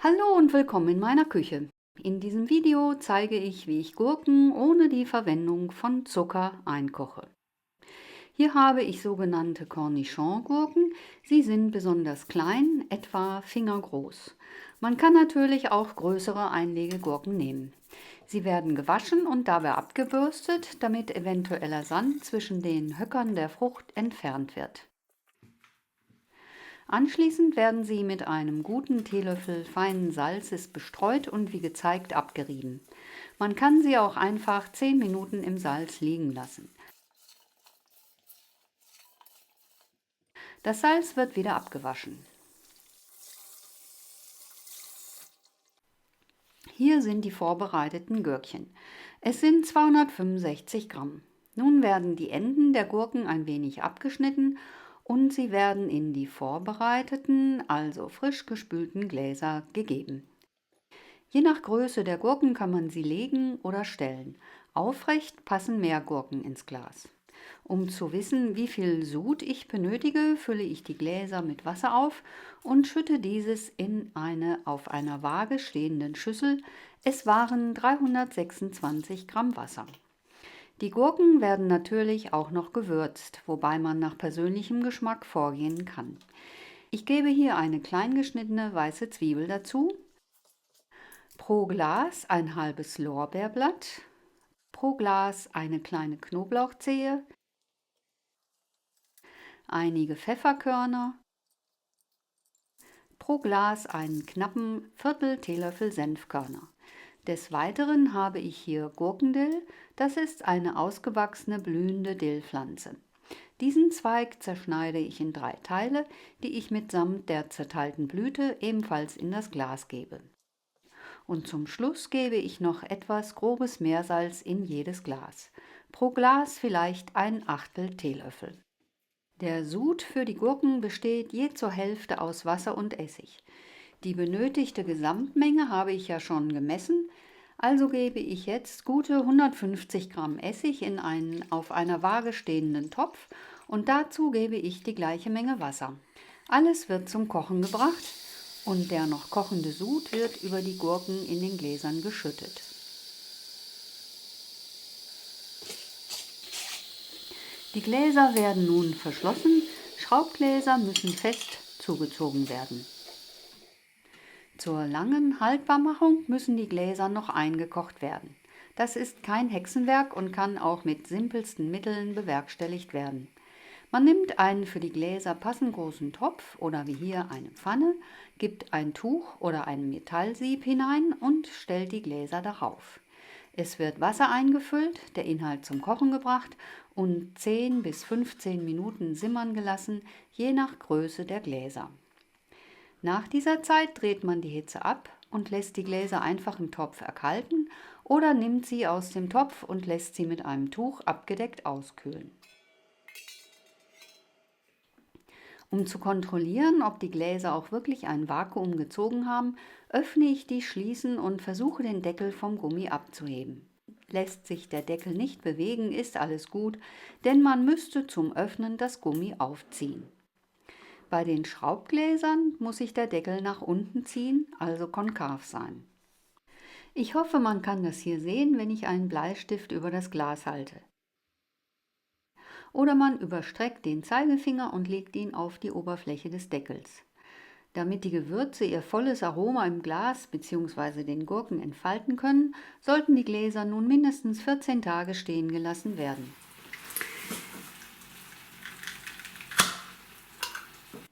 Hallo und willkommen in meiner Küche. In diesem Video zeige ich, wie ich Gurken ohne die Verwendung von Zucker einkoche. Hier habe ich sogenannte Cornichon-Gurken. Sie sind besonders klein, etwa fingergroß. Man kann natürlich auch größere Einlegegurken nehmen. Sie werden gewaschen und dabei abgebürstet, damit eventueller Sand zwischen den Höckern der Frucht entfernt wird. Anschließend werden sie mit einem guten Teelöffel feinen Salzes bestreut und wie gezeigt abgerieben. Man kann sie auch einfach 10 Minuten im Salz liegen lassen. Das Salz wird wieder abgewaschen. Hier sind die vorbereiteten Gürkchen. Es sind 265 Gramm. Nun werden die Enden der Gurken ein wenig abgeschnitten und sie werden in die vorbereiteten, also frisch gespülten Gläser gegeben. Je nach Größe der Gurken kann man sie legen oder stellen. Aufrecht passen mehr Gurken ins Glas. Um zu wissen, wie viel Sud ich benötige, fülle ich die Gläser mit Wasser auf und schütte dieses in eine auf einer Waage stehenden Schüssel. Es waren 326 Gramm Wasser. Die Gurken werden natürlich auch noch gewürzt, wobei man nach persönlichem Geschmack vorgehen kann. Ich gebe hier eine klein geschnittene weiße Zwiebel dazu, pro Glas ein halbes Lorbeerblatt, pro Glas eine kleine Knoblauchzehe, einige Pfefferkörner, pro Glas einen knappen Viertel Teelöffel Senfkörner. Des Weiteren habe ich hier Gurkendill, das ist eine ausgewachsene blühende Dillpflanze. Diesen Zweig zerschneide ich in 3 Teile, die ich mitsamt der zerteilten Blüte ebenfalls in das Glas gebe. Und zum Schluss gebe ich noch etwas grobes Meersalz in jedes Glas. Pro Glas vielleicht ein Achtel Teelöffel. Der Sud für die Gurken besteht je zur Hälfte aus Wasser und Essig. Die benötigte Gesamtmenge habe ich ja schon gemessen, also gebe ich jetzt gute 150 Gramm Essig in einen auf einer Waage stehenden Topf und dazu gebe ich die gleiche Menge Wasser. Alles wird zum Kochen gebracht und der noch kochende Sud wird über die Gurken in den Gläsern geschüttet. Die Gläser werden nun verschlossen, Schraubgläser müssen fest zugezogen werden. Zur langen Haltbarmachung müssen die Gläser noch eingekocht werden. Das ist kein Hexenwerk und kann auch mit simpelsten Mitteln bewerkstelligt werden. Man nimmt einen für die Gläser passend großen Topf oder wie hier eine Pfanne, gibt ein Tuch oder ein Metallsieb hinein und stellt die Gläser darauf. Es wird Wasser eingefüllt, der Inhalt zum Kochen gebracht und 10 bis 15 Minuten simmern gelassen, je nach Größe der Gläser. Nach dieser Zeit dreht man die Hitze ab und lässt die Gläser einfach im Topf erkalten oder nimmt sie aus dem Topf und lässt sie mit einem Tuch abgedeckt auskühlen. Um zu kontrollieren, ob die Gläser auch wirklich ein Vakuum gezogen haben, öffne ich die Schließen und versuche den Deckel vom Gummi abzuheben. Lässt sich der Deckel nicht bewegen, ist alles gut, denn man müsste zum Öffnen das Gummi aufziehen. Bei den Schraubgläsern muss sich der Deckel nach unten ziehen, also konkav sein. Ich hoffe, man kann das hier sehen, wenn ich einen Bleistift über das Glas halte. Oder man überstreckt den Zeigefinger und legt ihn auf die Oberfläche des Deckels. Damit die Gewürze ihr volles Aroma im Glas bzw. den Gurken entfalten können, sollten die Gläser nun mindestens 14 Tage stehen gelassen werden.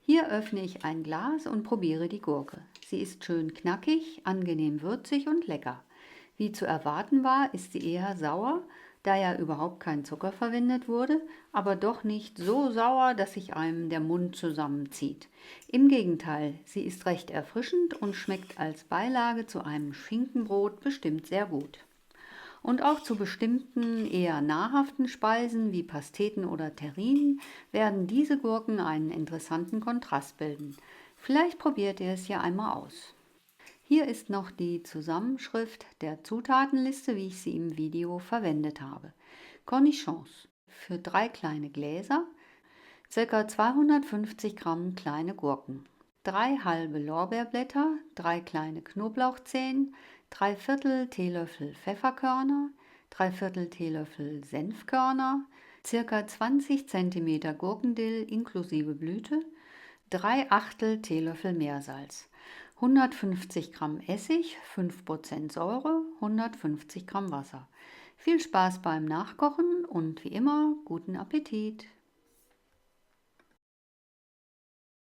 Hier öffne ich ein Glas und probiere die Gurke. Sie ist schön knackig, angenehm würzig und lecker. Wie zu erwarten war, ist sie eher sauer, da ja überhaupt kein Zucker verwendet wurde, aber doch nicht so sauer, dass sich einem der Mund zusammenzieht. Im Gegenteil, sie ist recht erfrischend und schmeckt als Beilage zu einem Schinkenbrot bestimmt sehr gut. Und auch zu bestimmten eher nahrhaften Speisen wie Pasteten oder Terrinen werden diese Gurken einen interessanten Kontrast bilden. Vielleicht probiert ihr es ja einmal aus. Hier ist noch die Zusammenschrift der Zutatenliste, wie ich sie im Video verwendet habe. Cornichons für 3 kleine Gläser, ca. 250 Gramm kleine Gurken. 3 halbe Lorbeerblätter, 3 kleine Knoblauchzehen, 3/4 Teelöffel Pfefferkörner, 3/4 Teelöffel Senfkörner, circa 20 cm Gurkendill inklusive Blüte, 3/8 Teelöffel Meersalz, 150 Gramm Essig, 5% Säure, 150 Gramm Wasser. Viel Spaß beim Nachkochen und wie immer guten Appetit!